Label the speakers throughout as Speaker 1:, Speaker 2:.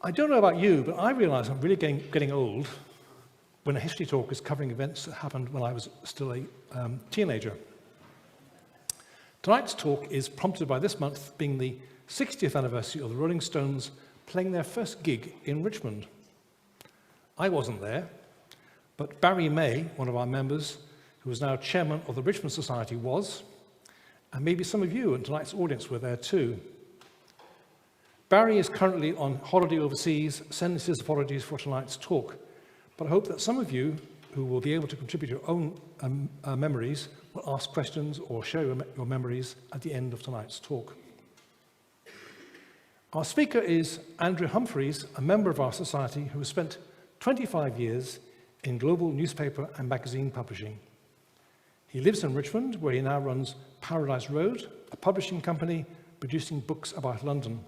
Speaker 1: I don't know about you, but I realise I'm really getting old when a history talk is covering events that happened when I was still a teenager. Tonight's talk is prompted by this month being the 60th anniversary of the Rolling Stones playing their first gig in Richmond. I wasn't there, but Barry May, one of our members, who is now chairman of the Richmond Society, was, and maybe some of you in tonight's audience were there too. Barry is currently on holiday overseas, sends his apologies for tonight's talk, but I hope that some of you who will be able to contribute your own memories will ask questions or share your memories at the end of tonight's talk. Our speaker is Andrew Humphreys, a member of our society who has spent 25 years in global newspaper and magazine publishing. He lives in Richmond, where he now runs Paradise Road, a publishing company producing books about London.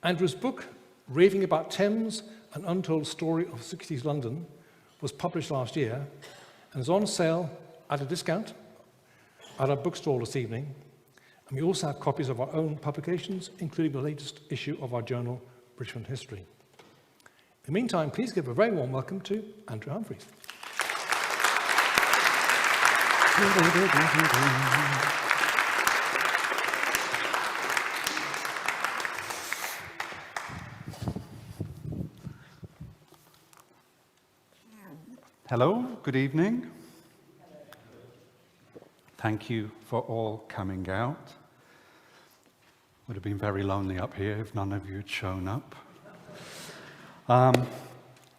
Speaker 1: Andrew's book, Raving about Thames, An Untold Story of 60s London, was published last year and is on sale at a discount at our bookstall this evening. And we also have copies of our own publications, including the latest issue of our journal, Richmond History. In the meantime, please give a very warm welcome to Andrew Humphreys.
Speaker 2: Hello, good evening. Thank you for all coming out. Would have been very lonely up here if none of you had shown up.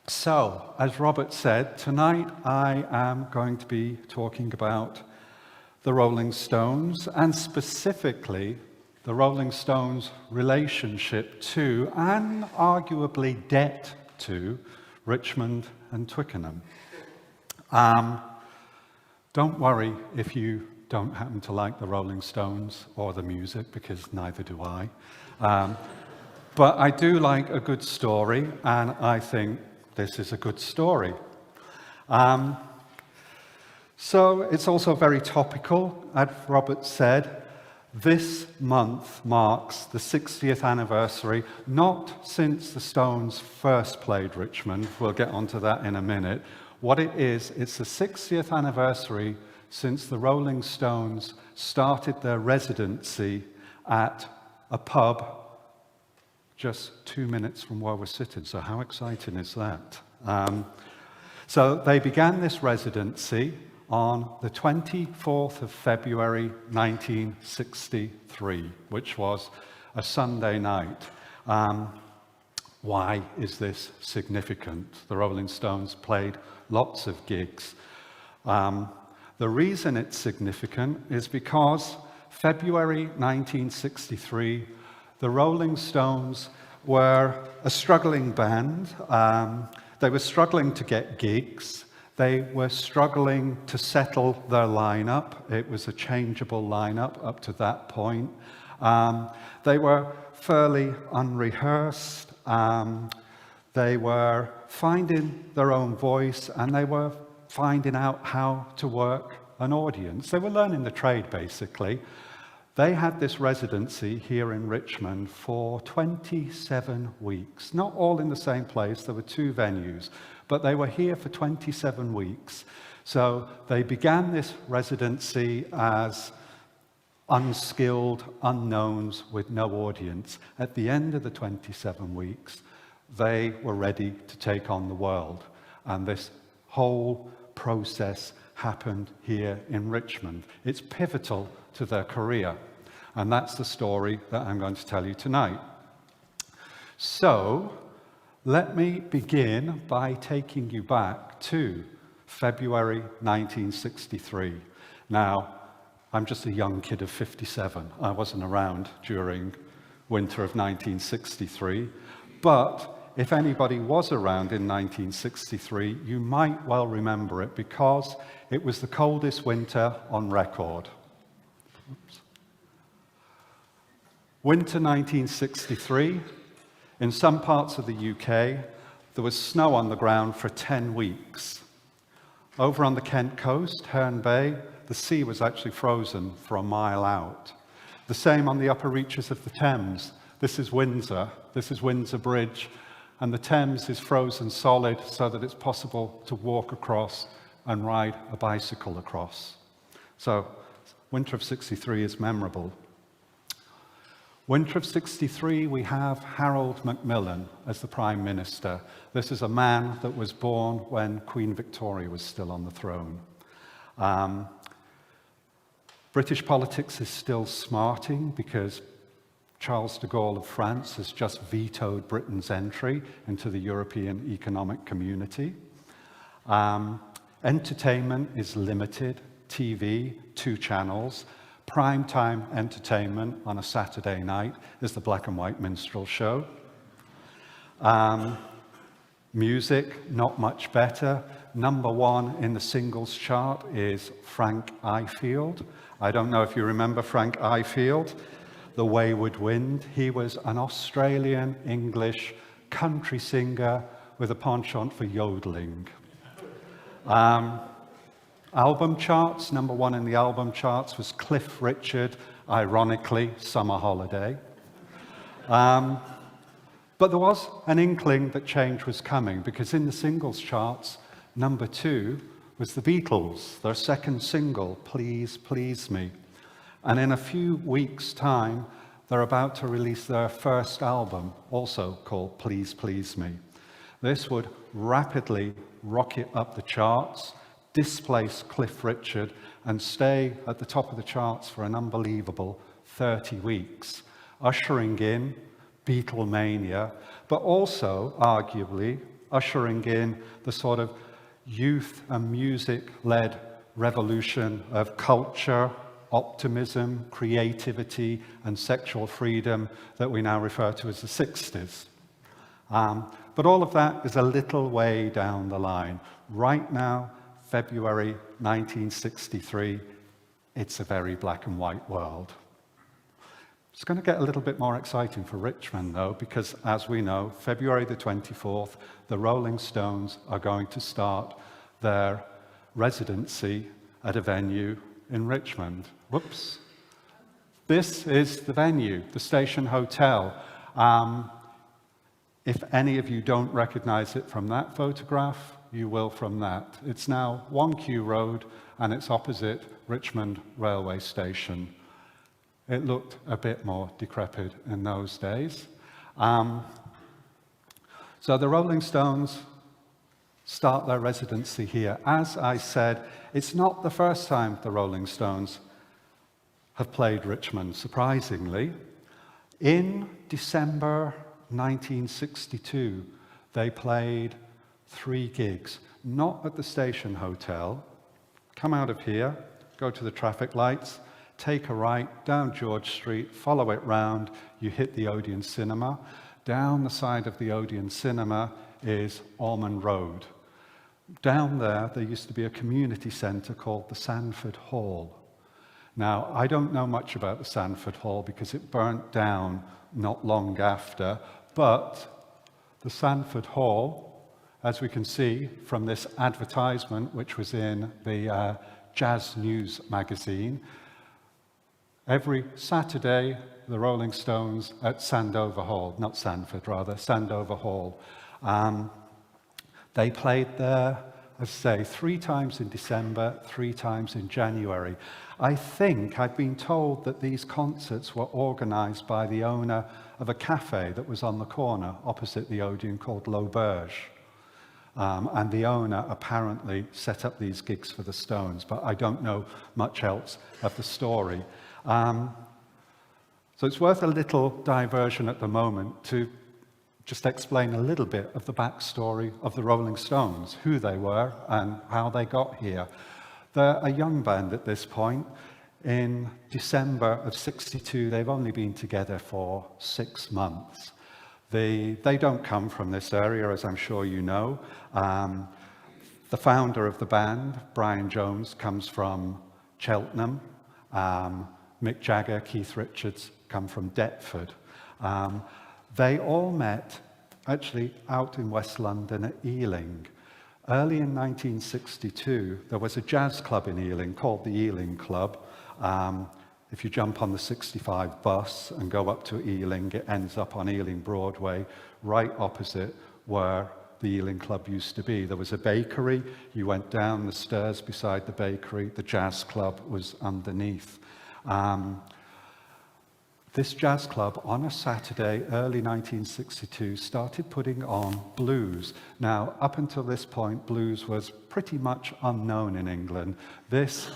Speaker 2: So, as Robert said, tonight I am going to be talking about the Rolling Stones, and specifically the Rolling Stones' relationship to, and arguably debt to, Richmond and Twickenham. Don't worry if you don't happen to like the Rolling Stones or the music, because neither do I. But I do like a good story, and I think this is a good story. So it's also very topical. As Robert said, this month marks the 60th anniversary, not since the Stones first played Richmond. We'll get onto that in a minute. What it is, it's the 60th anniversary since the Rolling Stones started their residency at a pub just 2 minutes from where we're sitting. So how exciting is that? So they began this residency on the 24th of February 1963, which was a Sunday night. Why is this significant? The Rolling Stones played lots of gigs. The reason it's significant is because February 1963, the Rolling Stones were a struggling band. They were struggling to get gigs. They were struggling to settle their lineup. It was a changeable lineup up to that point. They were fairly unrehearsed. They were finding their own voice, and they were finding out how to work an audience. They were learning the trade, basically. They had this residency here in Richmond for 27 weeks. Not all in the same place, there were 2 venues, but they were here for 27 weeks. So they began this residency as unskilled unknowns with no audience. At the end of the 27 weeks, they were ready to take on the world. And this whole process happened here in Richmond. It's pivotal to their career. And that's the story that I'm going to tell you tonight. So, let me begin by taking you back to February 1963. Now, I'm just a young kid of 57. I wasn't around during winter of 1963. But if anybody was around in 1963, you might well remember it because it was the coldest winter on record. Oops. Winter 1963, in some parts of the UK, there was snow on the ground for 10 weeks. Over on the Kent coast, Herne Bay, the sea was actually frozen for a mile out. The same on the upper reaches of the Thames. this is Windsor. This is Windsor Bridge. And the Thames is frozen solid so that it's possible to walk across and ride a bicycle across. So, winter of 63 is memorable. Winter of 63, we have Harold Macmillan as the Prime Minister. This is a man that was born when Queen Victoria was still on the throne. British politics is still smarting because Charles de Gaulle of France has just vetoed Britain's entry into the European Economic Community. Entertainment is limited. TV, 2 channels. Primetime entertainment on a Saturday night is the black and white minstrel show. Music, not much better. Number 1 in the singles chart is Frank Ifield. I don't know if you remember Frank Ifield, The Wayward Wind. He was an Australian English country singer with a penchant for yodeling. Album charts, number 1 in the album charts was Cliff Richard, ironically, Summer Holiday. But there was an inkling that change was coming, because in the singles charts, number 2 was the Beatles, their second single, Please Please Me. And in a few weeks' time, they're about to release their first album, also called Please Please Me. This would rapidly rocket up the charts, displace Cliff Richard, and stay at the top of the charts for an unbelievable 30 weeks, ushering in Beatlemania, but also, arguably, ushering in the sort of youth and music-led revolution of culture, optimism, creativity, and sexual freedom that we now refer to as the 60s. But all of that is a little way down the line. Right now, February 1963, it's a very black and white world. It's going to get a little bit more exciting for Richmond, though, because as we know, February the 24th, the Rolling Stones are going to start their residency at a venue in Richmond. Whoops. This is the venue, the Station Hotel. If any of you don't recognize it from that photograph, you will from that. It's now 1 Q Road, and it's opposite Richmond Railway Station. It looked a bit more decrepit in those days. So the Rolling Stones start their residency here. As I said, it's not the first time the Rolling Stones have played Richmond, surprisingly. In December 1962, they played 3 gigs, not at the Station Hotel. Come out of here, go to the traffic lights, take a right down George Street, follow it round, you hit the Odeon Cinema. Down the side of the Odeon Cinema is Ormond Road. Down there used to be a community centre called the Sandford Hall. Now, I don't know much about the Sandford Hall because it burnt down not long after, but the Sandford Hall, as we can see from this advertisement, which was in the Jazz News magazine, every Saturday, the Rolling Stones at Sandover Hall, not Sandford, rather, Sandover Hall. They played there, as I say, 3 times in December, 3 times in January. I think I've been told that these concerts were organised by the owner of a cafe that was on the corner opposite the Odeon called Verge. And the owner apparently set up these gigs for the Stones, but I don't know much else of the story. So it's worth a little diversion at the moment to just explain a little bit of the backstory of the Rolling Stones, who they were and how they got here. They're a young band at this point. In December of '62, they've only been together for 6 months. They don't come from this area, as I'm sure you know. The founder of the band, Brian Jones, comes from Cheltenham. Mick Jagger, Keith Richards come from Dartford. They all met actually out in West London at Ealing. Early in 1962, there was a jazz club in Ealing called the Ealing Club. if you jump on the 65 bus and go up to Ealing, it ends up on Ealing Broadway, right opposite where the Ealing Club used to be. There was a bakery. You went down the stairs beside the bakery. The jazz club was underneath. This jazz club, on a Saturday, early 1962, started putting on blues. Now, up until this point, blues was pretty much unknown in England. This,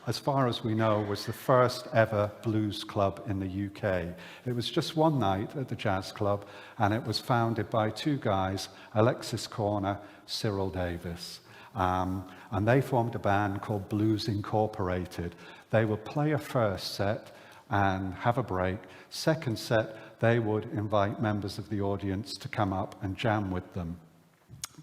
Speaker 2: as far as we know, was the first ever blues club in the UK. It was just one night at the jazz club, and it was founded by two guys, Alexis Corner, Cyril Davis. And they formed a band called Blues Incorporated. They would play a first set and have a break. Second set, they would invite members of the audience to come up and jam with them.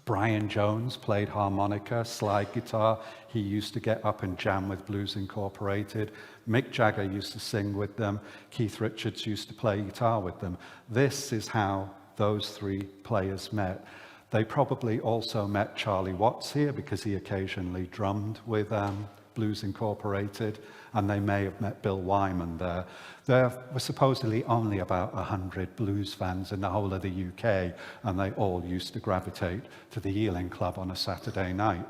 Speaker 2: Brian Jones played harmonica, slide guitar. He used to get up and jam with Blues Incorporated. Mick Jagger used to sing with them. Keith Richards used to play guitar with them. This is how those three players met. They probably also met Charlie Watts here because he occasionally drummed with Blues Incorporated, and they may have met Bill Wyman there. There were supposedly only about 100 blues fans in the whole of the UK, and they all used to gravitate to the Ealing Club on a Saturday night.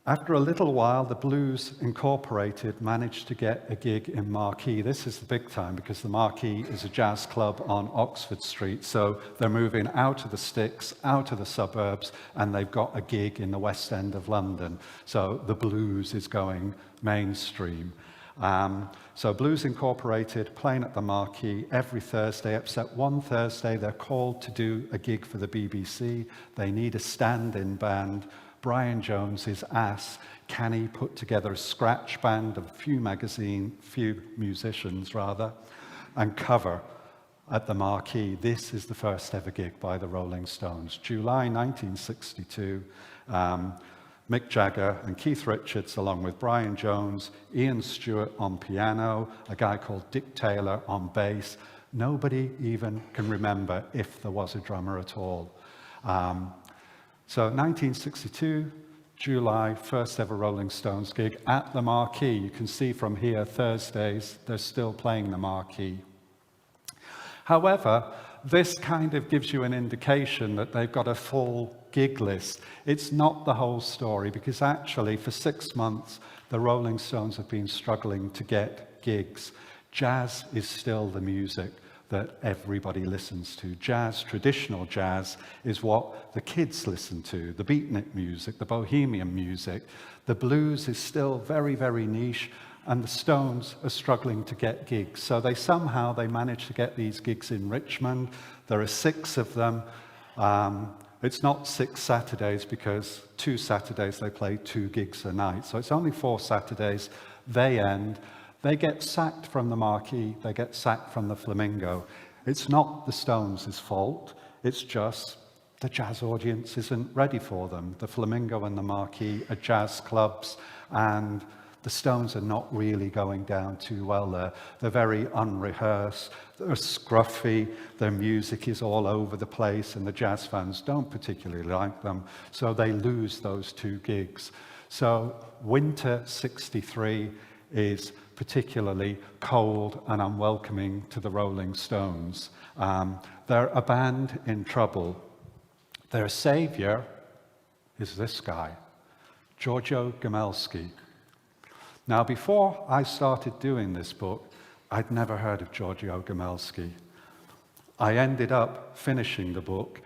Speaker 2: After a little while, the Blues Incorporated managed to get a gig in Marquee. This is the big time because the Marquee is a jazz club on Oxford Street. So they're moving out of the sticks, out of the suburbs, and they've got a gig in the West End of London. So the blues is going mainstream. So Blues Incorporated playing at the Marquee every Thursday, except one Thursday they're called to do a gig for the BBC. They need a stand-in band. Brian Jones is asked, can he put together a scratch band of few musicians rather, and cover at the Marquee. This is the first ever gig by the Rolling Stones. July 1962, Mick Jagger and Keith Richards, along with Brian Jones, Ian Stewart on piano, a guy called Dick Taylor on bass. Nobody even can remember if there was a drummer at all. So 1962, July, first ever Rolling Stones gig at the Marquee. You can see from here, Thursdays, they're still playing the Marquee. However, this kind of gives you an indication that they've got a full gig list. It's not the whole story, because actually for 6 months, the Rolling Stones have been struggling to get gigs. Jazz is still the music that everybody listens to. Jazz, traditional jazz, is what the kids listen to, the beatnik music, the bohemian music. The blues is still very, very niche, and the Stones are struggling to get gigs. So they manage to get these gigs in Richmond. There are 6 of them. It's not 6 Saturdays because 2 Saturdays they play 2 gigs a night. So it's only 4 Saturdays. They end. They get sacked from the Marquee, they get sacked from the Flamingo. It's not the Stones' fault, it's just the jazz audience isn't ready for them. The Flamingo and the Marquee are jazz clubs, and the Stones are not really going down too well there. They're very unrehearsed, they're scruffy, their music is all over the place, and the jazz fans don't particularly like them, so they lose those 2 gigs. So winter '63 is particularly cold and unwelcoming to the Rolling Stones. They're a band in trouble. Their savior is this guy, Giorgio Gomelsky. Now, before I started doing this book, I'd never heard of Giorgio Gomelsky. I ended up finishing the book.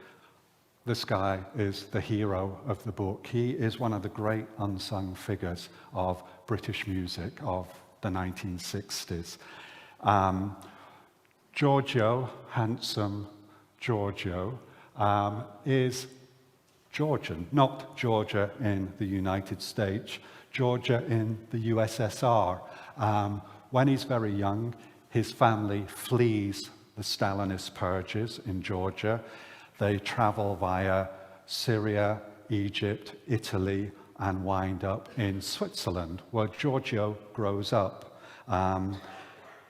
Speaker 2: This guy is the hero of the book. He is one of the great unsung figures of British music of the 1960s. Giorgio, handsome Giorgio, is Georgian, not Georgia in the United States, Georgia in the USSR. When he's very young, his family flees the Stalinist purges in Georgia. They travel via Syria, Egypt, Italy, and wind up in Switzerland, where Giorgio grows up.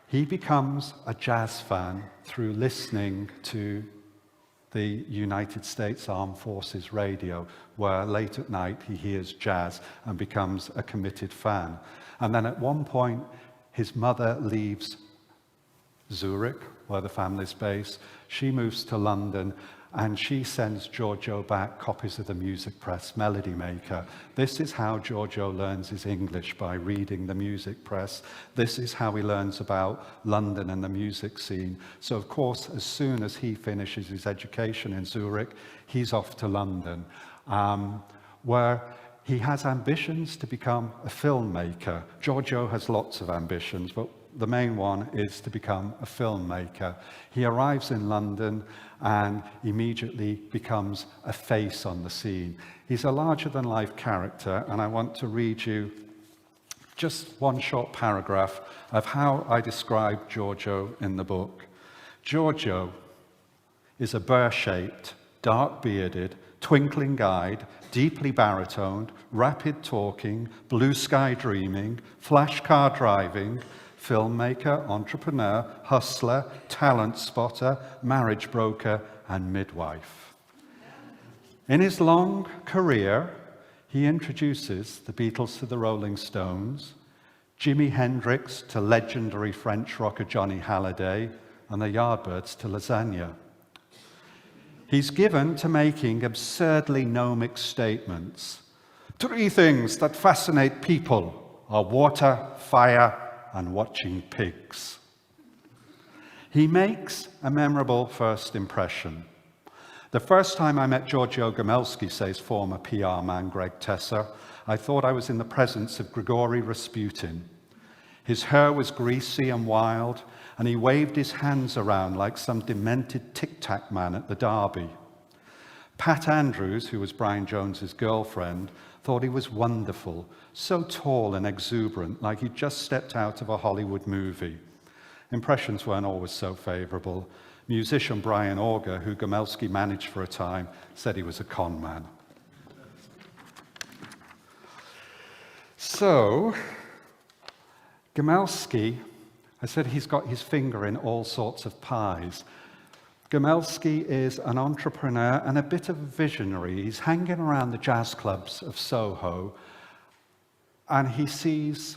Speaker 2: He becomes a jazz fan through listening to the United States Armed Forces radio, where late at night he hears jazz and becomes a committed fan. And then at one point, his mother leaves Zurich, where the family's based. She moves to London, and she sends Giorgio back copies of the music press, Melody Maker. This is how Giorgio learns his English, by reading the music press. This is how he learns about London and the music scene. So, of course, as soon as he finishes his education in Zurich, he's off to London, where he has ambitions to become a filmmaker. Giorgio has lots of ambitions, but the main one is to become a filmmaker. He arrives in London and immediately becomes a face on the scene. He's a larger-than-life character, and I want to read you just one short paragraph of how I describe Giorgio in the book. Giorgio is a burr-shaped, dark-bearded, twinkling guide, deeply baritoned, rapid-talking, blue-sky dreaming, flash car driving, filmmaker, entrepreneur, hustler, talent spotter, marriage broker, and midwife. In his long career, he introduces the Beatles to the Rolling Stones, Jimi Hendrix to legendary French rocker Johnny Hallyday, and the Yardbirds to lasagna. He's given to making absurdly gnomic statements. 3 things that fascinate people are water, fire, and watching pigs. He makes a memorable first impression. The first time I met Giorgio Gomelsky, says former PR man Greg Tesser, I thought I was in the presence of Grigory Rasputin. His hair was greasy and wild, and he waved his hands around like some demented tic-tac man at the Derby. Pat Andrews, who was Brian Jones's girlfriend, thought he was wonderful, so tall and exuberant, like he'd just stepped out of a Hollywood movie. Impressions weren't always so favorable. Musician Brian Auger, who Gomelsky managed for a time, said he was a con man. So, Gomelsky, I said he's got his finger in all sorts of pies. Gomelsky is an entrepreneur and a bit of a visionary. He's hanging around the jazz clubs of Soho, and he sees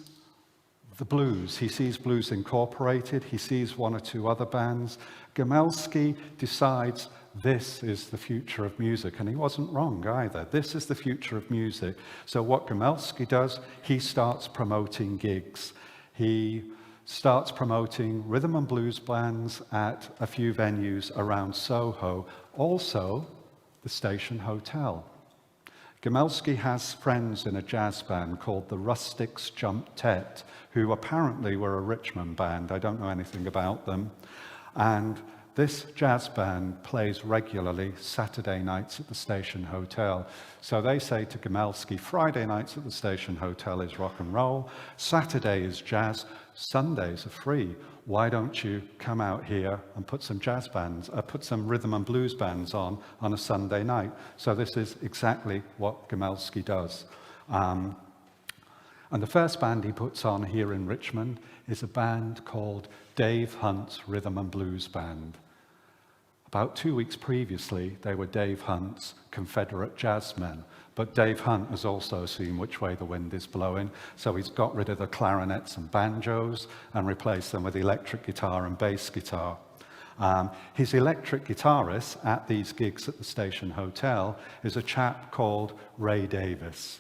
Speaker 2: the blues. He sees Blues Incorporated. He sees 1 or 2 other bands. Gomelsky decides this is the future of music, and he wasn't wrong either. This is the future of music. So what Gomelsky does, he starts promoting gigs. He starts promoting rhythm and blues bands at a few venues around Soho, also the Station Hotel. Gomelsky has friends in a jazz band called the Rustics Jumptet, who apparently were a Richmond band. I don't know anything about them. And this jazz band plays regularly Saturday nights at the Station Hotel. So they say to Gomelsky, Friday nights at the Station Hotel is rock and roll, Saturday is jazz, Sundays are free. Why don't you come out here and put some jazz bands, put some rhythm and blues bands on a Sunday night? So this is exactly what Gomelsky does. And the first band he puts on here in Richmond is a band called Dave Hunt's Rhythm and Blues Band. About 2 weeks previously, they were Dave Hunt's Confederate Jazzmen. But Dave Hunt has also seen which way the wind is blowing, so he's got rid of the clarinets and banjos and replaced them with electric guitar and bass guitar. His electric guitarist at these gigs at the Station Hotel is a chap called Ray Davis.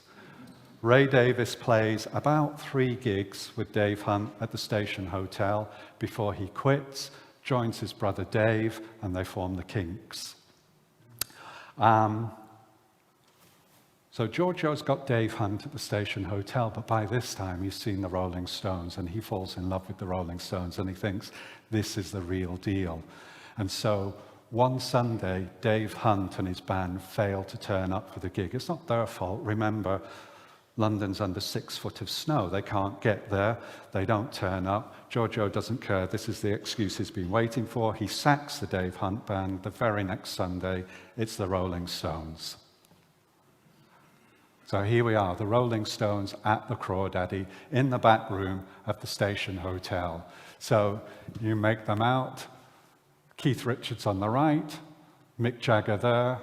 Speaker 2: Ray Davis plays about 3 gigs with Dave Hunt at the Station Hotel before he quits, joins his brother Dave, and they form the Kinks. So Giorgio's got Dave Hunt at the Station Hotel, but by this time he's seen the Rolling Stones, and he falls in love with the Rolling Stones, and he thinks this is the real deal. And so one Sunday, Dave Hunt and his band fail to turn up for the gig. It's not their fault. Remember, London's under 6 foot of snow. They can't get there. They don't turn up. Giorgio doesn't care. This is the excuse he's been waiting for. He sacks the Dave Hunt band. The very next Sunday, it's the Rolling Stones. So here we are, the Rolling Stones at the Crawdaddy in the back room of the Station Hotel. So you make them out. Keith Richards on the right, Mick Jagger there,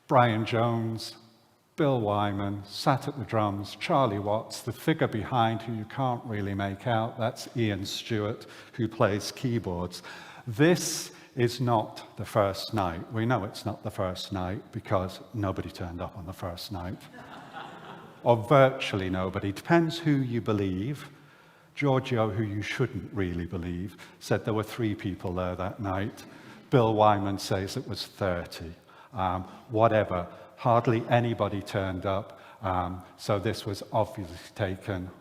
Speaker 2: Brian Jones, Bill Wyman, sat at the drums, Charlie Watts, the figure behind who you can't really make out, that's Ian Stewart, who plays keyboards. This is not the first night. We know it's not the first night because nobody turned up on the first night. Or virtually nobody. Depends who you believe. Giorgio, who you shouldn't really believe, said there were 3 people there that night. Bill Wyman says it was 30. Whatever. Hardly anybody turned up. So this was obviously taken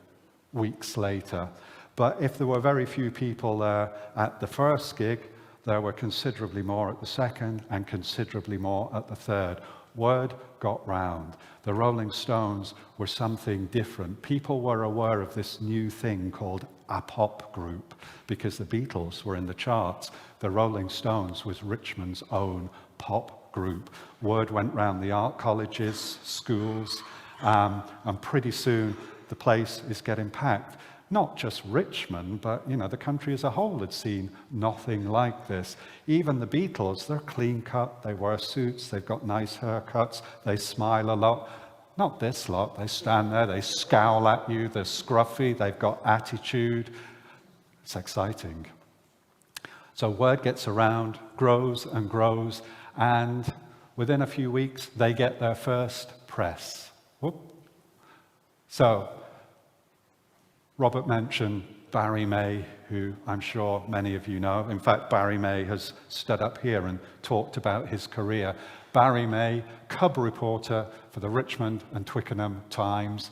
Speaker 2: weeks later. But if there were very few people there at the first gig, there were considerably more at the second and considerably more at the third. Word got round. The Rolling Stones were something different. People were aware of this new thing called a pop group because the Beatles were in the charts. The Rolling Stones was Richmond's own pop group. Word went round the art colleges, schools, and pretty soon the place is getting packed. Not just Richmond, but the country as a whole had seen nothing like this. Even the Beatles, they're clean cut, they wear suits, they've got nice haircuts, they smile a lot. Not this lot, they stand there, they scowl at you, they're scruffy, they've got attitude. It's exciting. So word gets around, grows and grows, and within a few weeks, they get their first press. Whoop. So, Robert mentioned Barry May, who I'm sure many of you know. In fact, Barry May has stood up here and talked about his career. Barry May, cub reporter for the Richmond and Twickenham Times,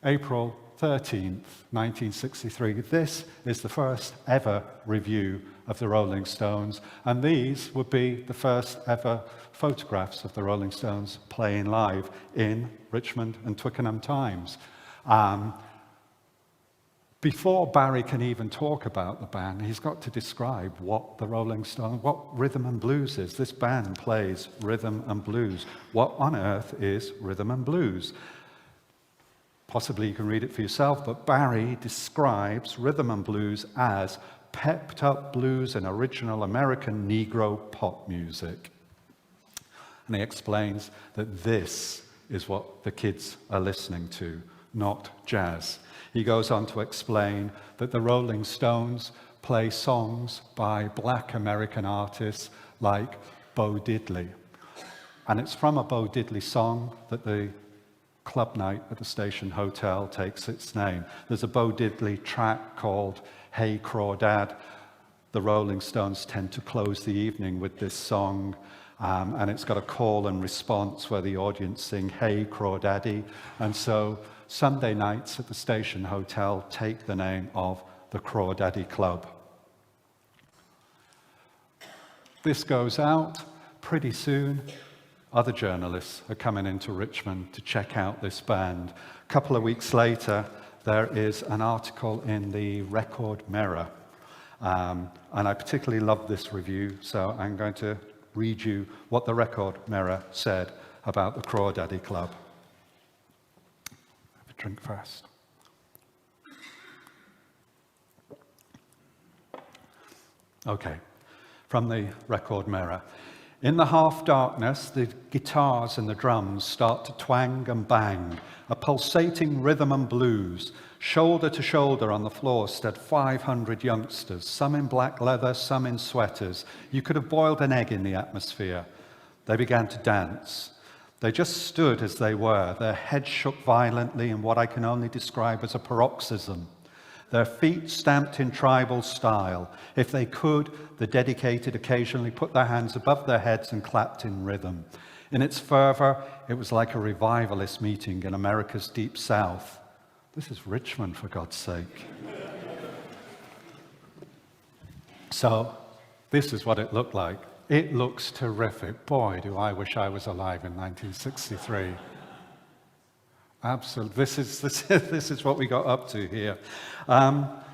Speaker 2: April 13th, 1963. This is the first ever review of the Rolling Stones, and these would be the first ever photographs of the Rolling Stones playing live in Richmond and Twickenham Times. Before Barry can even talk about the band, he's got to describe what the Rolling Stones, what rhythm and blues is. This band plays rhythm and blues. What on earth is rhythm and blues? Possibly you can read it for yourself, but Barry describes rhythm and blues as pepped up blues and original American Negro pop music. And he explains that this is what the kids are listening to, not jazz. He goes on to explain that the Rolling Stones play songs by black American artists like Bo Diddley. And it's from a Bo Diddley song that the club night at the Station Hotel takes its name. There's a Bo Diddley track called Hey Crawdad. The Rolling Stones tend to close the evening with this song, and it's got a call and response where the audience sing Hey Crawdaddy. And so Sunday nights at the Station Hotel take the name of the Crawdaddy Club. This goes out pretty soon. Other journalists are coming into Richmond to check out this band. A couple of weeks later, there is an article in the Record Mirror. And I particularly love this review, so I'm going to read you what the Record Mirror said about the Crawdaddy Club. Have a drink first. Okay, from the Record Mirror. In the half-darkness, the guitars and the drums start to twang and bang, a pulsating rhythm and blues. Shoulder to shoulder on the floor stood 500 youngsters, some in black leather, some in sweaters. You could have boiled an egg in the atmosphere. They began to dance. They just stood as they were. Their heads shook violently in what I can only describe as a paroxysm. Their feet stamped in tribal style. If they could, the dedicated occasionally put their hands above their heads and clapped in rhythm. In its fervor, it was like a revivalist meeting in America's deep south. This is Richmond, for God's sake. So, this is what it looked like. It looks terrific. Boy, do I wish I was alive in 1963. Absolutely. This is what we got up to here. But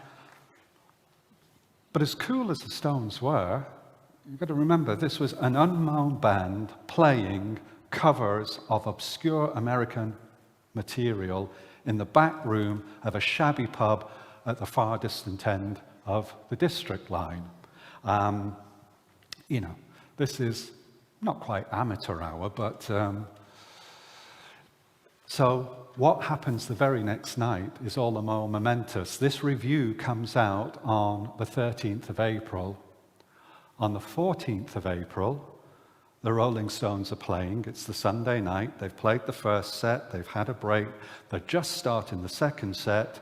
Speaker 2: as cool as the Stones were, you've got to remember this was an unknown band playing covers of obscure American material in the back room of a shabby pub at the far distant end of the District line. This is not quite amateur hour, but so what happens the very next night is all the more momentous. This review comes out on the 13th of April. On the 14th of April, the Rolling Stones are playing. It's the Sunday night. They've played the first set. They've had a break. They're just starting the second set.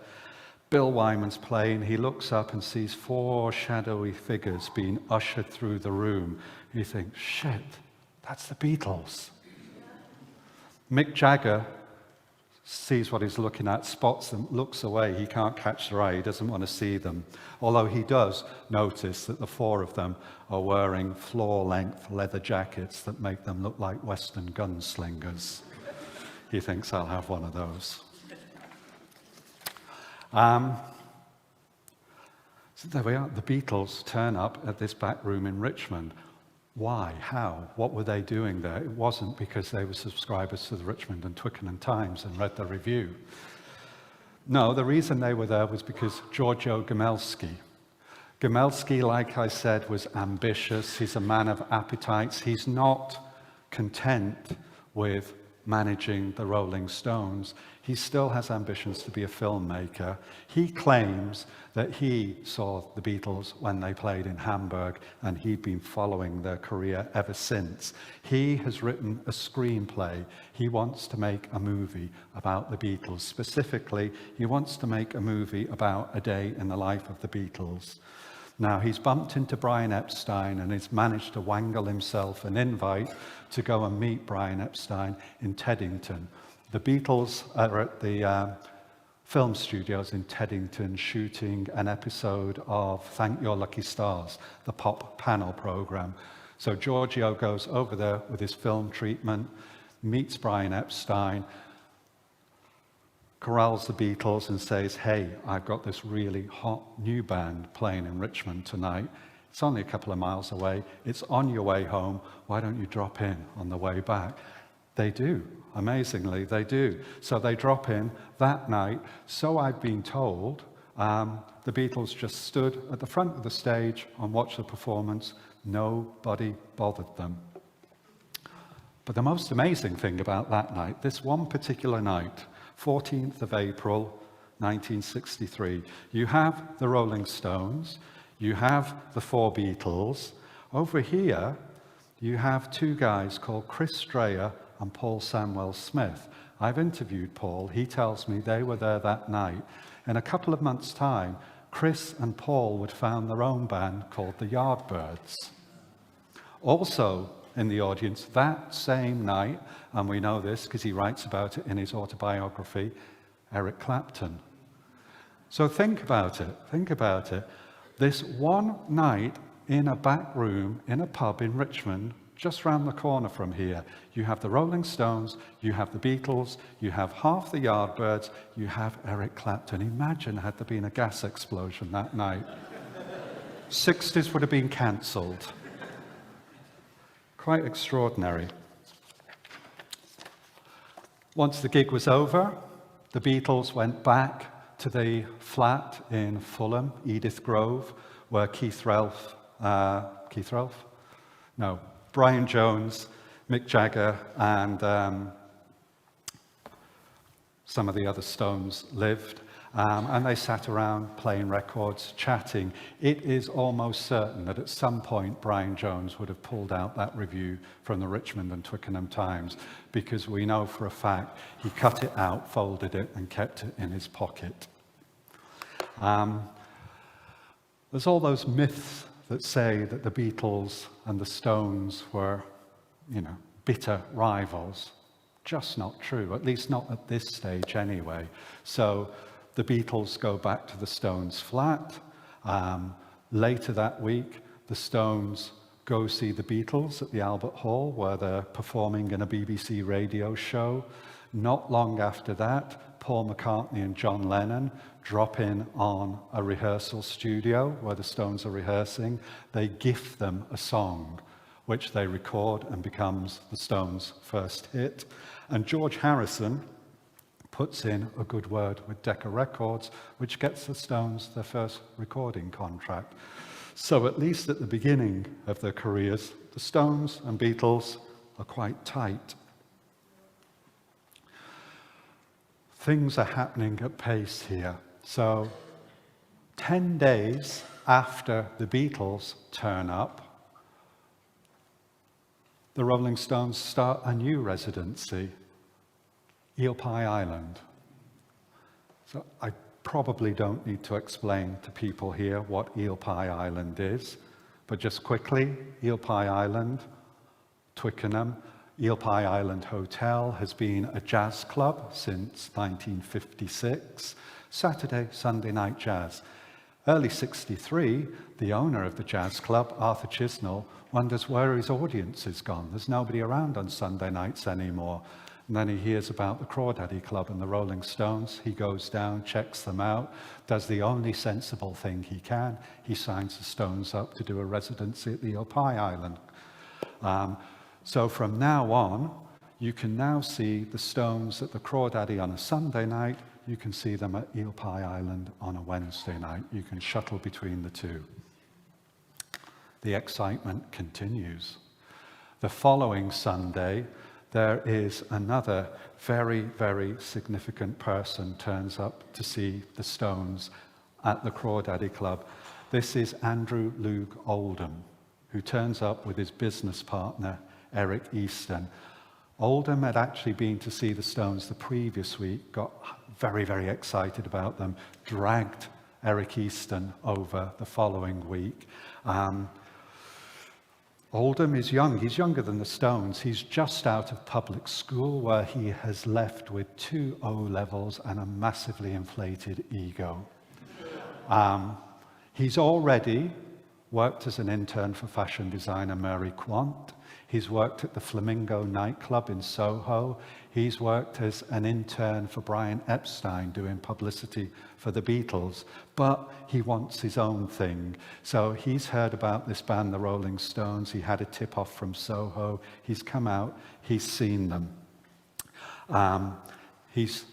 Speaker 2: Bill Wyman's playing. He looks up and sees 4 shadowy figures being ushered through the room. You think, shit, that's the Beatles. Mick Jagger sees what he's looking at, spots them, looks away. He can't catch their eye. He doesn't want to see them. Although he does notice that the 4 of them are wearing floor-length leather jackets that make them look like Western gunslingers. He thinks, I'll have one of those. So there we are. The Beatles turn up at this back room in Richmond. Why? How? What were they doing there? It wasn't because they were subscribers to the Richmond and Twickenham Times and read the review. No, the reason they were there was because Giorgio Gamelski, like I said, was ambitious. He's a man of appetites. He's not content with managing the Rolling Stones. He still has ambitions to be a filmmaker. He claims that he saw the Beatles when they played in Hamburg, and he'd been following their career ever since. He has written a screenplay. He wants to make a movie about the Beatles. Specifically, he wants to make a movie about a day in the life of the Beatles. Now, he's bumped into Brian Epstein and he's managed to wangle himself an invite to go and meet Brian Epstein in Teddington. The Beatles are at the film studios in Teddington shooting an episode of Thank Your Lucky Stars, the pop panel program. So Giorgio goes over there with his film treatment, meets Brian Epstein, corrals the Beatles and says, hey, I've got this really hot new band playing in Richmond tonight. It's only a couple of miles away. It's on your way home. Why don't you drop in on the way back? They do. Amazingly, they do. So they drop in that night. So I've been told, the Beatles just stood at the front of the stage and watched the performance. Nobody bothered them. But the most amazing thing about that night, this one particular night, 14th of April, 1963, you have the Rolling Stones, you have the 4 Beatles. Over here, you have 2 guys called Chris Dreyer and Paul Samwell Smith. I've interviewed Paul. He tells me they were there that night. In a couple of months' time, Chris and Paul would found their own band called the Yardbirds. Also in the audience that same night, and we know this because he writes about it in his autobiography, Eric Clapton. So think about it. This one night in a back room in a pub in Richmond, just round the corner from here, you have the Rolling Stones, you have the Beatles, you have half the Yardbirds, you have Eric Clapton. Imagine had there been a gas explosion that night. 60s would have been cancelled. Quite extraordinary. Once the gig was over, the Beatles went back to the flat in Fulham, Edith Grove, where Brian Jones, Mick Jagger, and some of the other Stones lived. And they sat around playing records, chatting. It is almost certain that at some point Brian Jones would have pulled out that review from the Richmond and Twickenham Times, because we know for a fact he cut it out, folded it, and kept it in his pocket. There's all those myths that say that the Beatles and the Stones were, bitter rivals. Just not true, at least not at this stage anyway. So the Beatles go back to the Stones' flat. Later that week, the Stones go see the Beatles at the Albert Hall, where they're performing in a BBC radio show. Not long after that, Paul McCartney and John Lennon drop in on a rehearsal studio where the Stones are rehearsing. They gift them a song, which they record and becomes the Stones' first hit. And George Harrison puts in a good word with Decca Records, which gets the Stones their first recording contract. So at least at the beginning of their careers, the Stones and Beatles are quite tight. Things are happening at pace here. So 10 days after the Beatles turn up, the Rolling Stones start a new residency, Eel Pie Island. So I probably don't need to explain to people here what Eel Pie Island is, but just quickly, Eel Pie Island, Twickenham, Eel Pie Island Hotel has been a jazz club since 1956, Saturday, Sunday night jazz. Early 63, the owner of the jazz club, Arthur Chisnell, wonders where his audience is gone. There's nobody around on Sunday nights anymore. And then he hears about the Crawdaddy Club and the Rolling Stones. He goes down, checks them out, does the only sensible thing he can. He signs the Stones up to do a residency at the Eel Pie Island. So from now on, you can now see the Stones at the Crawdaddy on a Sunday night. You can see them at Eel Pie Island on a Wednesday night. You can shuttle between the two. The excitement continues. The following Sunday, there is another very, very significant person turns up to see the Stones at the Crawdaddy Club. This is Andrew Loog Oldham, who turns up with his business partner, Eric Easton. Oldham had actually been to see the Stones the previous week, got very, very excited about them, dragged Eric Easton over the following week. Oldham is young. He's younger than the Stones. He's just out of public school where he has left with 2 O-levels and a massively inflated ego. He's already worked as an intern for fashion designer Mary Quant. He's worked at the Flamingo nightclub in Soho. He's worked as an intern for Brian Epstein doing publicity for the Beatles, but he wants his own thing. So he's heard about this band, the Rolling Stones. He had a tip-off from Soho. He's come out. He's seen them. He's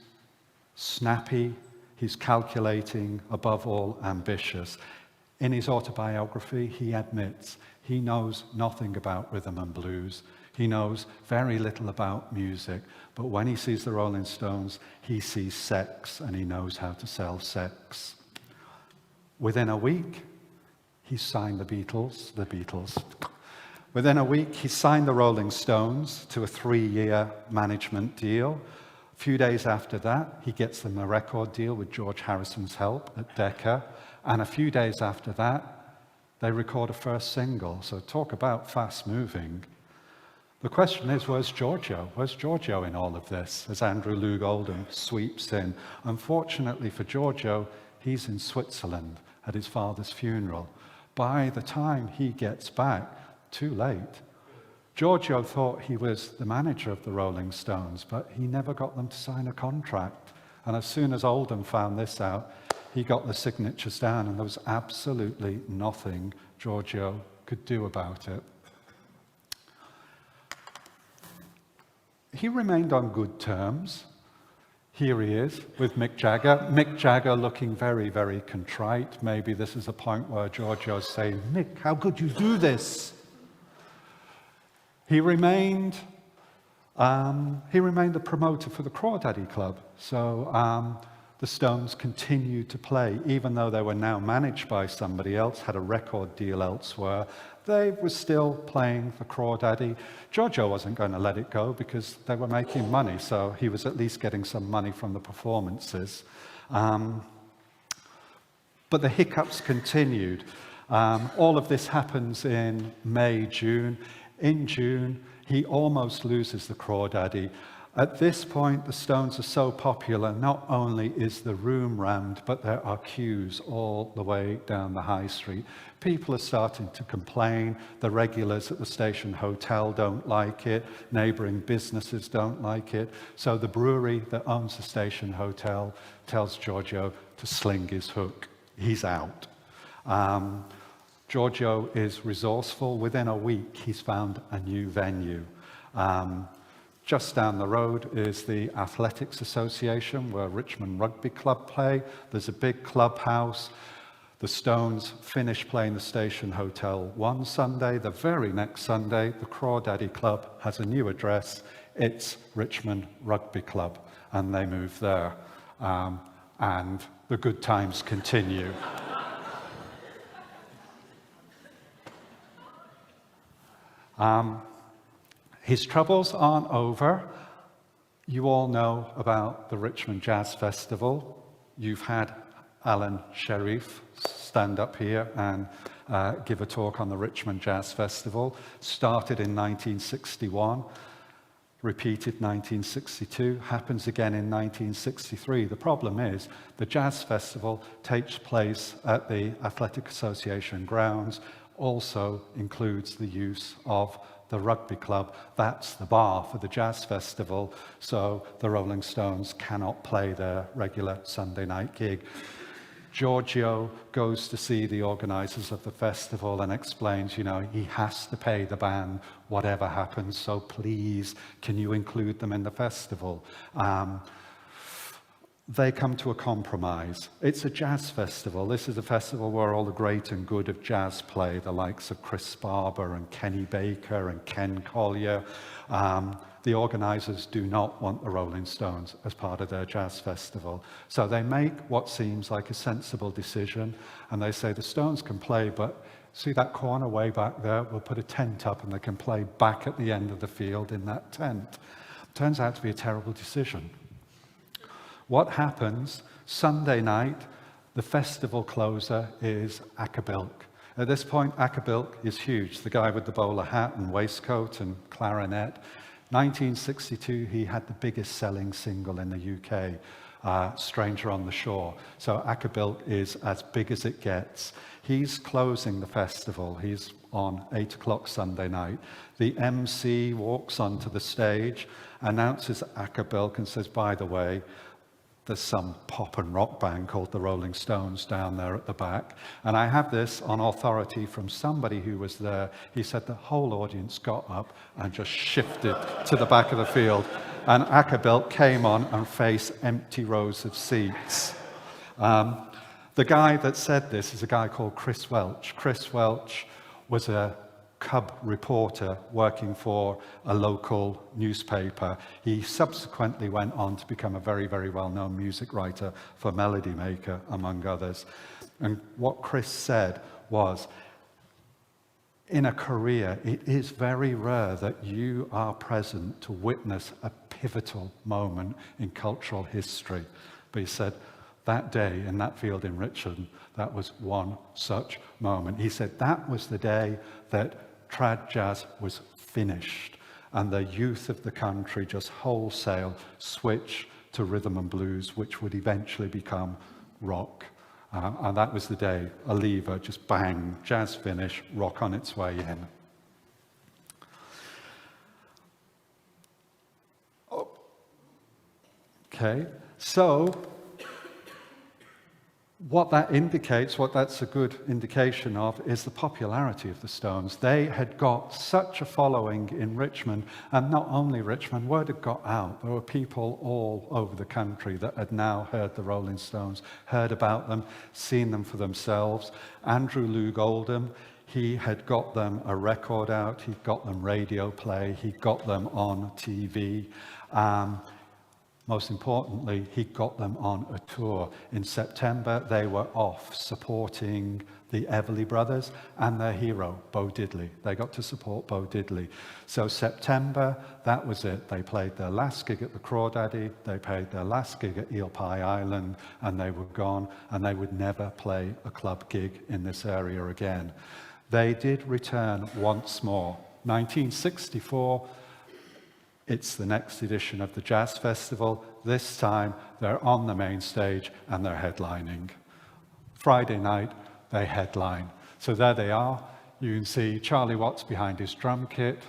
Speaker 2: snappy. He's calculating, above all, ambitious. In his autobiography, he admits he knows nothing about rhythm and blues. He knows very little about music, but when he sees the Rolling Stones, he sees sex, and he knows how to sell sex. Within a week, he signed the Beatles. Within a week, he signed the Rolling Stones to a 3-year management deal. A few days after that, he gets them a record deal with George Harrison's help at Decca. And a few days after that, they record a first single. So talk about fast moving. The question is, where's Giorgio? Where's Giorgio in all of this as Andrew Loog Oldham sweeps in? Unfortunately for Giorgio, he's in Switzerland at his father's funeral. By the time he gets back, too late. Giorgio thought he was the manager of the Rolling Stones, but he never got them to sign a contract. And as soon as Oldham found this out, he got the signatures down, and there was absolutely nothing Giorgio could do about it. He remained on good terms. Here he is with Mick Jagger. Mick Jagger looking very, very contrite. Maybe this is a point where Giorgio's saying, Mick, how could you do this? He remained the promoter for the Crawdaddy Club. So the Stones continued to play, even though they were now managed by somebody else, had a record deal elsewhere. They were still playing for Crawdaddy. Giorgio wasn't going to let it go because they were making money, so he was at least getting some money from the performances. But the hiccups continued. All of this happens in May, June. In June, he almost loses the Crawdaddy. At this point, the Stones are so popular, not only is the room rammed, but there are queues all the way down the high street. People are starting to complain. The regulars at the station hotel don't like it. Neighbouring businesses don't like it. So the brewery that owns the station hotel tells Giorgio to sling his hook. He's out. Giorgio is resourceful. Within a week, he's found a new venue. Just down the road is the Athletics Association, where Richmond Rugby Club play. There's a big clubhouse. The Stones finish playing the Station Hotel one Sunday. The very next Sunday, the Crawdaddy Club has a new address. It's Richmond Rugby Club, and they move there. And the good times continue. His troubles aren't over. You all know about the Richmond Jazz Festival. You've had Alan Sharif stand up here and give a talk on the Richmond Jazz Festival. Started in 1961, repeated 1962, happens again in 1963. The problem is the Jazz Festival takes place at the Athletic Association grounds, also includes the use of the rugby club. That's the bar for the Jazz Festival, so the Rolling Stones cannot play their regular Sunday night gig. Giorgio goes to see the organisers of the festival and explains, he has to pay the band whatever happens, so please, can you include them in the festival? They come to a compromise. It's a jazz festival. This is a festival where all the great and good of jazz play, the likes of Chris Barber and Kenny Baker and Ken Collier. The organisers do not want the Rolling Stones as part of their jazz festival. So they make what seems like a sensible decision, and they say the Stones can play, but see that corner way back there? We'll put a tent up and they can play back at the end of the field in that tent. Turns out to be a terrible decision. What happens Sunday night, the festival closer is Acapulco. At this point, Acapulco is huge. The guy with the bowler hat and waistcoat and clarinet. 1962, he had the biggest selling single in the UK, Stranger on the Shore. So Acapulco is as big as it gets. He's closing the festival. He's on 8 o'clock Sunday night. The MC walks onto the stage, announces Acapulco and says, by the way, there's some pop and rock band called the Rolling Stones down there at the back. And I have this on authority from somebody who was there. He said the whole audience got up and just shifted to the back of the field. And Acapulco came on and faced empty rows of seats. The guy that said this is a guy called Chris Welch. Chris Welch was a cub reporter working for a local newspaper. He subsequently went on to become a very, very well-known music writer for Melody Maker, among others. And what Chris said was, in a career, it is very rare that you are present to witness a pivotal moment in cultural history. But he said, that day in that field in Richmond, that was one such moment. He said that was the day that trad jazz was finished and the youth of the country just wholesale switched to rhythm and blues, which would eventually become rock. And that was the day, a lever, just bang, jazz finish, rock on its way in. Okay, so what that indicates, what that's a good indication of, is the popularity of the Stones. They had got such a following in Richmond, and not only Richmond, word had got out. There were people all over the country that had now heard the Rolling Stones, heard about them, seen them for themselves. Andrew Loog Oldham, he had got them a record out, he got them radio play, he got them on TV. Most importantly, he got them on a tour. In September, they were off supporting the Everly Brothers and their hero, Bo Diddley. They got to support Bo Diddley. So September, that was it. They played their last gig at the Crawdaddy, they played their last gig at Eel Pie Island, and they were gone, and they would never play a club gig in this area again. They did return once more. 1964, it's the next edition of the Jazz Festival. This time, they're on the main stage and they're headlining. Friday night, they headline. So there they are. You can see Charlie Watts behind his drum kit,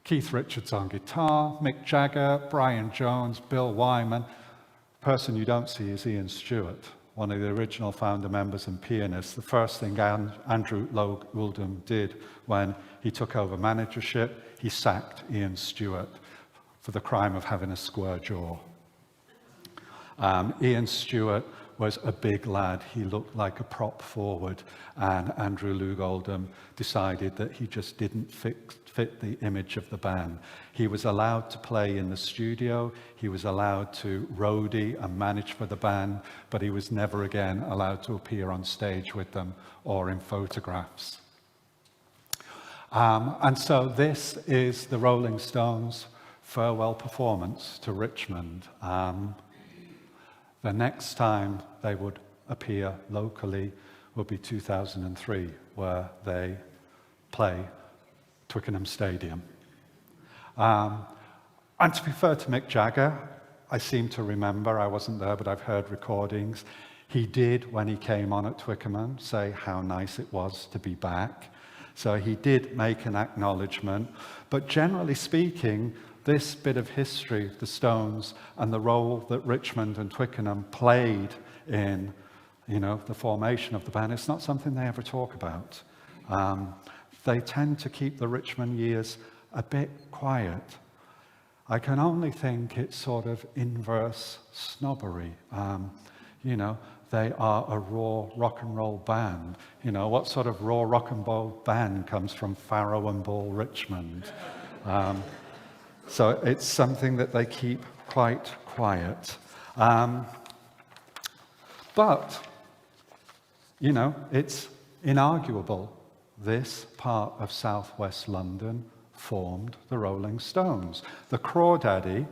Speaker 2: Keith Richards on guitar, Mick Jagger, Brian Jones, Bill Wyman. The person you don't see is Ian Stewart, one of the original founder members and pianists. The first thing Andrew Loog Oldham did when he took over managership, he sacked Ian Stewart for the crime of having a square jaw. Ian Stewart was a big lad. He looked like a prop forward, and Andrew Loog Oldham decided that he just didn't fit the image of the band. He was allowed to play in the studio, he was allowed to roadie and manage for the band, but he was never again allowed to appear on stage with them or in photographs. And so this is the Rolling Stones' farewell performance to Richmond. The next time they would appear locally would be 2003, where they play Twickenham Stadium. And to be fair to Mick Jagger, I seem to remember, I wasn't there, but I've heard recordings, he did, when he came on at Twickenham, say how nice it was to be back. So he did make an acknowledgement. But generally speaking, this bit of history, the Stones, and the role that Richmond and Twickenham played in, the formation of the band, it's not something they ever talk about. They tend to keep the Richmond years a bit quiet. I can only think it's sort of inverse snobbery. They are a raw rock and roll band. What sort of raw rock and roll band comes from Farrow and Ball, Richmond? So it's something that they keep quite quiet. But, it's inarguable. This part of southwest London formed the Rolling Stones. The Crawdaddy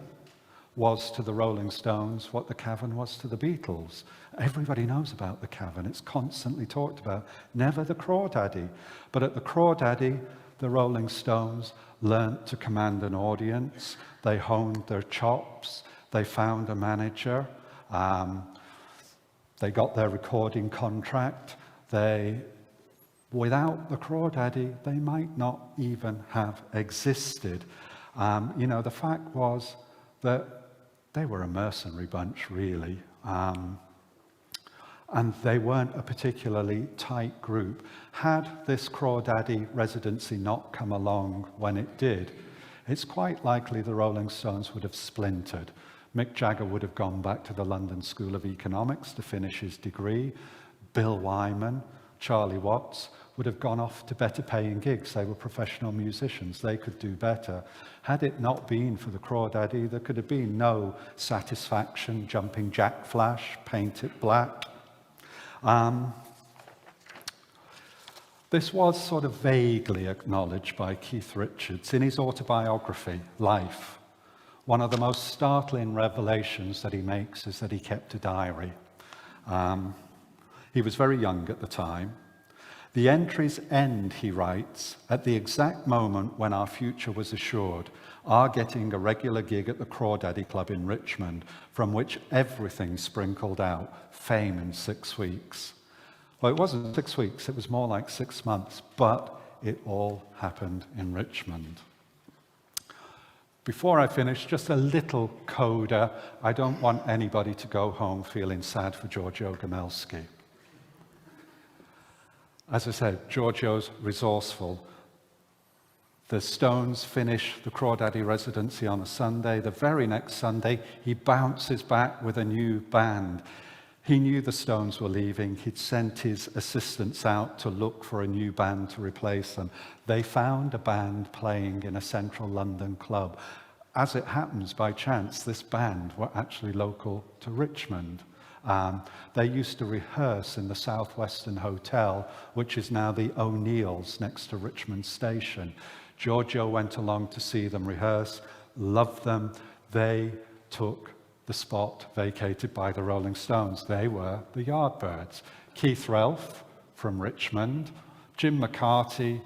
Speaker 2: was to the Rolling Stones what the Cavern was to the Beatles. Everybody knows about the Cavern. It's constantly talked about. Never the Crawdaddy. But at the Crawdaddy, the Rolling Stones learnt to command an audience. They honed their chops. They found a manager. They got their recording contract. Without the Crawdaddy, they might not even have existed. The fact was that they were a mercenary bunch, really. And they weren't a particularly tight group. Had this Crawdaddy residency not come along when it did, it's quite likely the Rolling Stones would have splintered. Mick Jagger would have gone back to the London School of Economics to finish his degree. Bill Wyman, Charlie Watts would have gone off to better paying gigs. They were professional musicians. They could do better. Had it not been for the Crawdaddy, there could have been no Satisfaction, Jumping Jack Flash, Paint It Black. This was sort of vaguely acknowledged by Keith Richards in his autobiography, Life. One of the most startling revelations that he makes is that he kept a diary. He was very young at the time. The entries end, he writes, at the exact moment when our future was assured, our getting a regular gig at the Crawdaddy Club in Richmond, from which everything sprinkled out, fame in 6 weeks. Well, it wasn't 6 weeks, it was more like 6 months, but it all happened in Richmond. Before I finish, just a little coda. I don't want anybody to go home feeling sad for Giorgio Gamelski. As I said, Giorgio's resourceful. The Stones finish the Crawdaddy residency on a Sunday. The very next Sunday, he bounces back with a new band. He knew the Stones were leaving. He'd sent his assistants out to look for a new band to replace them. They found a band playing in a central London club. As it happens, by chance, this band were actually local to Richmond. They used to rehearse in the Southwestern Hotel, which is now the O'Neill's next to Richmond Station. Giorgio went along to see them rehearse, loved them. They took the spot vacated by the Rolling Stones. They were the Yardbirds. Keith Relf from Richmond, Jim McCarty,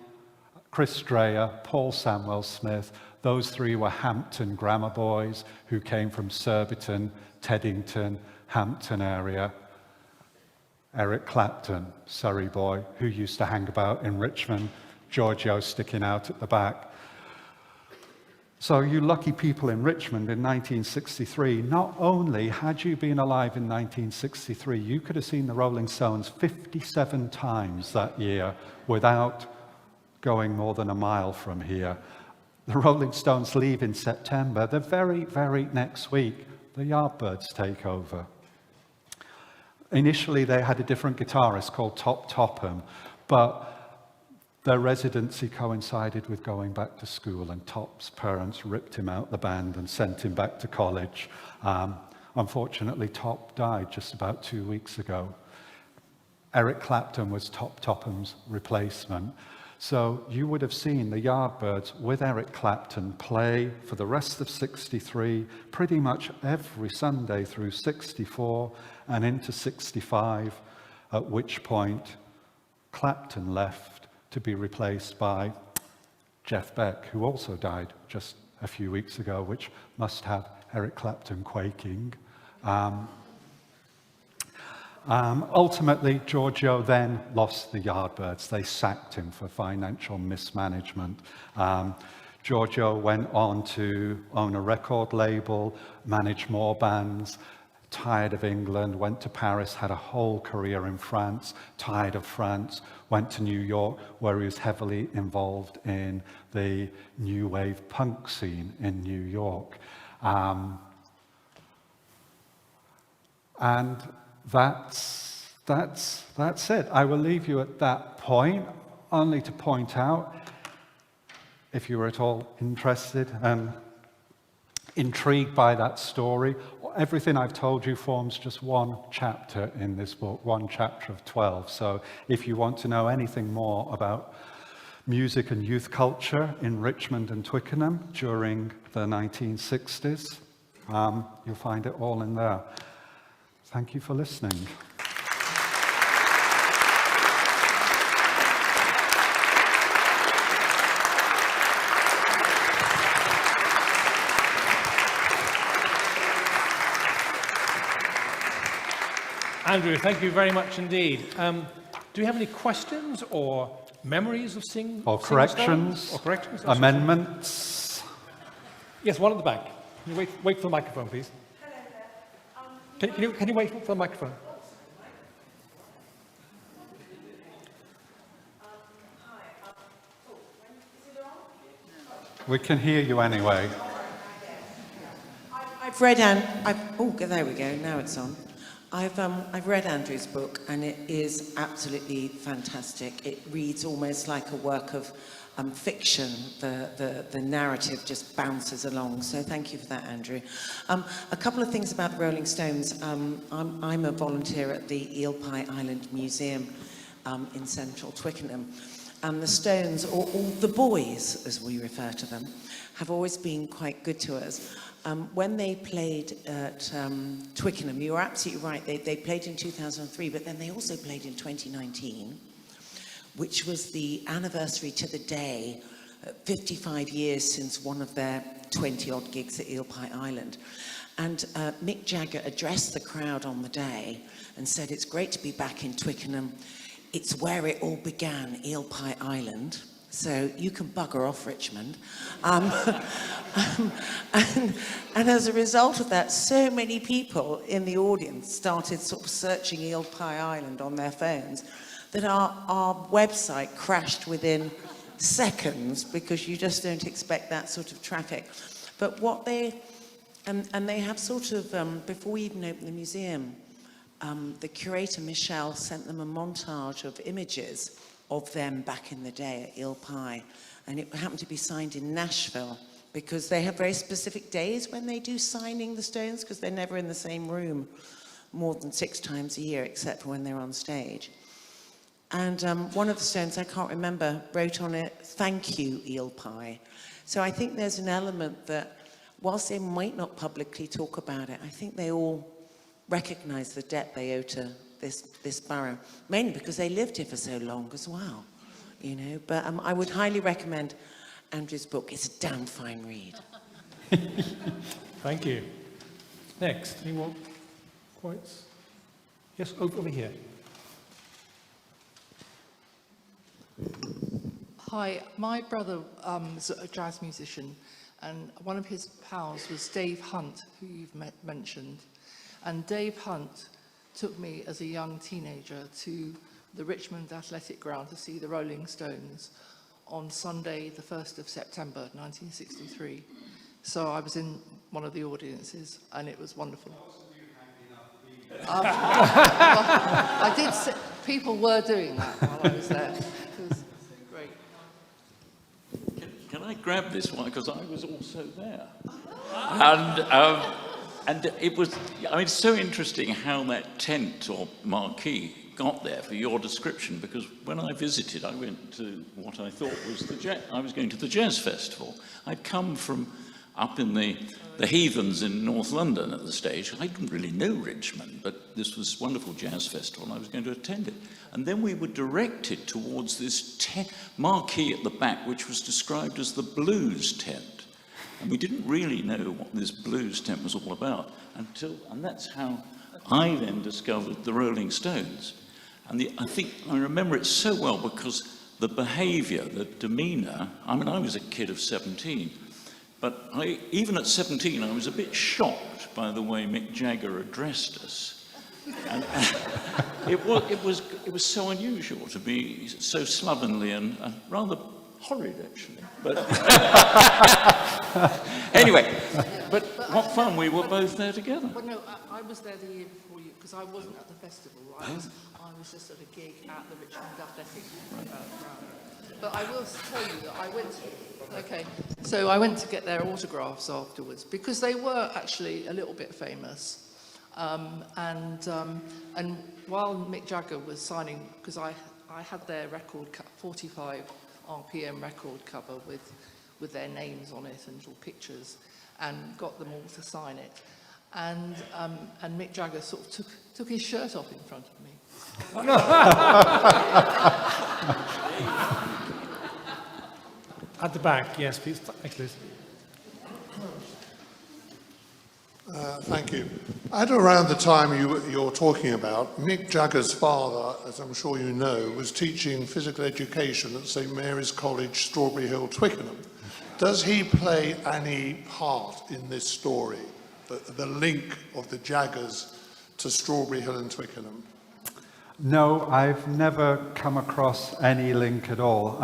Speaker 2: Chris Dreyer, Paul Samwell Smith. Those three were Hampton grammar boys who came from Surbiton, Teddington, Hampton area. Eric Clapton, Surrey boy, who used to hang about in Richmond, Giorgio sticking out at the back. So you lucky people in Richmond in 1963, not only had you been alive in 1963, you could have seen the Rolling Stones 57 times that year without going more than a mile from here. The Rolling Stones leave in September. The very, very next week, the Yardbirds take over. Initially, they had a different guitarist called Top Topham, but their residency coincided with going back to school, and Top's parents ripped him out the band and sent him back to college. Unfortunately, Top died just about 2 weeks ago. Eric Clapton was Top Topham's replacement. So you would have seen the Yardbirds with Eric Clapton play for the rest of '63, pretty much every Sunday through '64 and into '65, at which point Clapton left to be replaced by Jeff Beck, who also died just a few weeks ago, which must have Eric Clapton quaking. Ultimately, Giorgio then lost the Yardbirds. They sacked him for financial mismanagement. Giorgio went on to own a record label, manage more bands, tired of England, went to Paris, had a whole career in France, tired of France, went to New York, where he was heavily involved in the new wave punk scene in New York. And that's it. I will leave you at that point, only to point out, if you were at all interested and intrigued by that story, everything I've told you forms just one chapter in this book, one chapter of 12. So if you want to know anything more about music and youth culture in Richmond and Twickenham during the 1960s, you'll find it all in there. Thank you for listening.
Speaker 1: Andrew, thank you very much indeed. Do you have any questions or memories of seeing
Speaker 2: Or corrections,
Speaker 1: or corrections?
Speaker 2: amendments.
Speaker 1: Yes, one at the back. Can you wait for the microphone, please? Can you wait for the microphone?
Speaker 2: We can hear you anyway.
Speaker 3: I've read there we go. Now it's on. I've read Andrew's book, and it is absolutely fantastic. It reads almost like a work of fiction. The narrative just bounces along. So thank you for that, Andrew. A couple of things about the Rolling Stones. I'm a volunteer at the Eel Pie Island Museum in central Twickenham. And the Stones, or the boys, as we refer to them, have always been quite good to us. When they played at Twickenham, you were absolutely right, they played in 2003, but then they also played in 2019, which was the anniversary to the day, 55 years since one of their 20-odd gigs at Eel Pie Island. And Mick Jagger addressed the crowd on the day and said, "It's great to be back in Twickenham. It's where it all began, Eel Pie Island. So you can bugger off, Richmond." And as a result of that, so many people in the audience started sort of searching Eel Pie Island on their phones that our website crashed within seconds, because you just don't expect that sort of traffic. But what they have sort of, before we even opened the museum, the curator, Michelle, sent them a montage of images of them back in the day at Eel Pie. And it happened to be signed in Nashville, because they have very specific days when they do signing the Stones, because they're never in the same room more than 6 times a year, except for when they're on stage. And one of the Stones, I can't remember, wrote on it, "Thank you, Eel Pie." So I think there's an element that, whilst they might not publicly talk about it, I think they all recognise the debt they owe to this borough, mainly because they lived here for so long as well, you know. But I would highly recommend Andrew's book. It's a damn fine read.
Speaker 1: Thank you. Next, any more points? Yes, over here.
Speaker 4: Hi, my brother was a jazz musician, and one of his pals was Dave Hunt, who you've mentioned. And Dave Hunt took me as a young teenager to the Richmond Athletic Ground to see the Rolling Stones on Sunday, the 1st of September, 1963. So I was in one of the audiences, and it was wonderful. I did say, people were doing that while I was there. It was great.
Speaker 5: Can I grab this one? Because I was also there. And it was, I mean, it's so interesting how that tent or marquee got there for your description, because when I visited, I went to what I thought was I was going to the jazz festival. I'd come from up in the Heathens in North London at the stage. I didn't really know Richmond, but this was a wonderful jazz festival and I was going to attend it. And then we were directed towards this marquee at the back, which was described as the blues tent. And we didn't really know what this blues tent was all about and that's how I then discovered the Rolling Stones. And I remember it so well because the behaviour, the demeanour, I mean, I was a kid of 17, but even at 17, I was a bit shocked by the way Mick Jagger addressed us. And it was so unusual to be so slovenly and rather horrid, actually. But anyway, but what fun, we were both there together.
Speaker 4: Well, no, I was there the year before you, because I wasn't at the festival. I was just at a gig at the Richmond Athletic Ground. But I will tell you that I went to get their autographs afterwards, because they were actually a little bit famous. And while Mick Jagger was signing, because I had their record, 45 RPM record cover with their names on it and little pictures, and got them all to sign it. And Mick Jagger sort of took his shirt off in front of me.
Speaker 1: At the back, yes, please. Thanks, Liz.
Speaker 6: Thank you. At around the time you're talking about, Mick Jagger's father, as I'm sure you know, was teaching physical education at St Mary's College, Strawberry Hill, Twickenham. Does he play any part in this story, the link of the Jaggers to Strawberry Hill and Twickenham?
Speaker 2: No, I've never come across any link at all.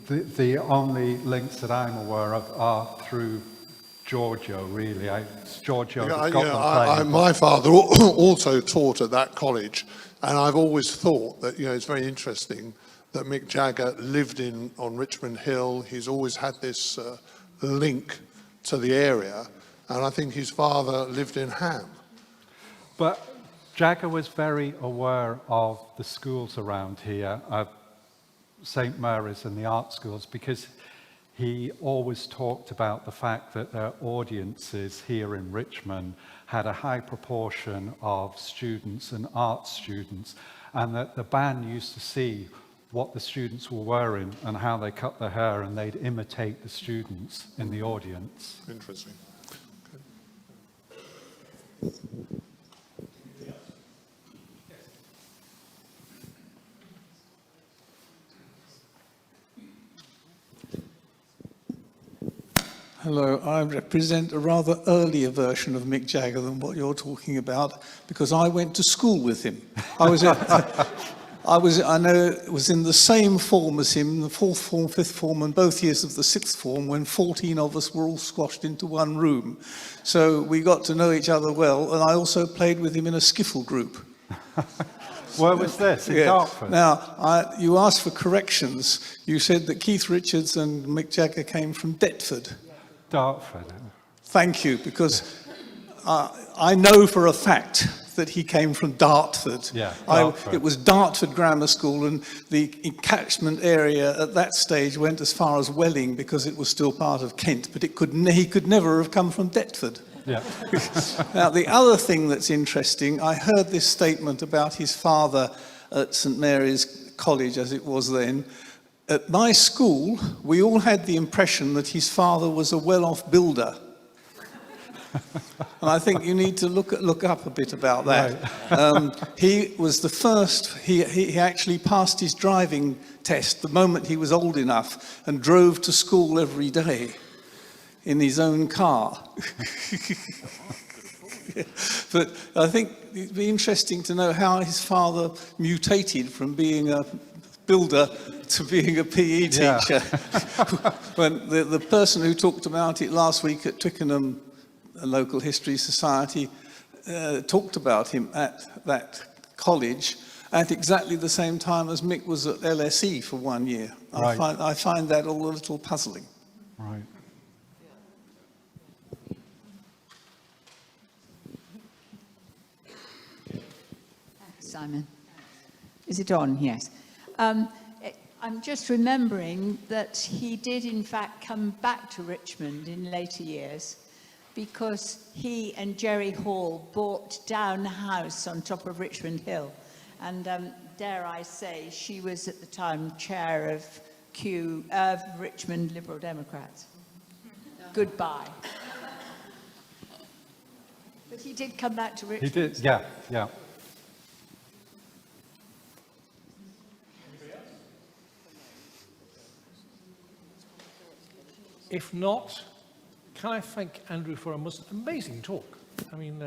Speaker 2: The only links that I'm aware of are through Giorgio, really. Giorgio has got them playing.
Speaker 6: My father also taught at that college, and I've always thought that it's very interesting that Mick Jagger lived on Richmond Hill. He's always had this link to the area, and I think his father lived in Ham.
Speaker 2: But Jagger was very aware of the schools around here, St Mary's and the art schools, because he always talked about the fact that their audiences here in Richmond had a high proportion of students and art students, and that the band used to see what the students were wearing and how they cut their hair, and they'd imitate the students in the audience.
Speaker 6: Interesting. Okay.
Speaker 7: Hello, I represent a rather earlier version of Mick Jagger than what you're talking about, because I went to school with him. I was in the same form as him, the fourth form, fifth form, and both years of the sixth form, when 14 of us were all squashed into one room. So we got to know each other well, and I also played with him in a skiffle group.
Speaker 2: Where was this? In Dartford?
Speaker 7: Now, you asked for corrections. You said that Keith Richards and Mick Jagger came from Deptford.
Speaker 2: Dartford.
Speaker 7: Thank you, because I know for a fact that he came from Dartford.
Speaker 2: Yeah, Dartford.
Speaker 7: It was Dartford Grammar School, and the catchment area at that stage went as far as Welling because it was still part of Kent, but he could never have come from Deptford.
Speaker 2: Yeah.
Speaker 7: Now, the other thing that's interesting, I heard this statement about his father at St Mary's College, as it was then. At my school, we all had the impression that his father was a well-off builder. And I think you need to look up a bit about that. Right. He was the first, he actually passed his driving test the moment he was old enough and drove to school every day in his own car. But I think it'd be interesting to know how his father mutated from being a builder to being a PE teacher. When the person who talked about it last week at Twickenham, a local history society, talked about him at that college at exactly the same time as Mick was at LSE for 1 year.
Speaker 2: Right.
Speaker 7: I find that all a little puzzling.
Speaker 2: Right.
Speaker 8: Simon. Is it on? Yes. I'm just remembering that he did, in fact, come back to Richmond in later years because he and Jerry Hall bought down a house on top of Richmond Hill. And dare I say, she was at the time chair of Richmond Liberal Democrats. Goodbye. But he did come back to
Speaker 2: He
Speaker 8: Richmond.
Speaker 2: did, yeah, yeah.
Speaker 1: If not, can I thank Andrew for a most amazing talk? I mean,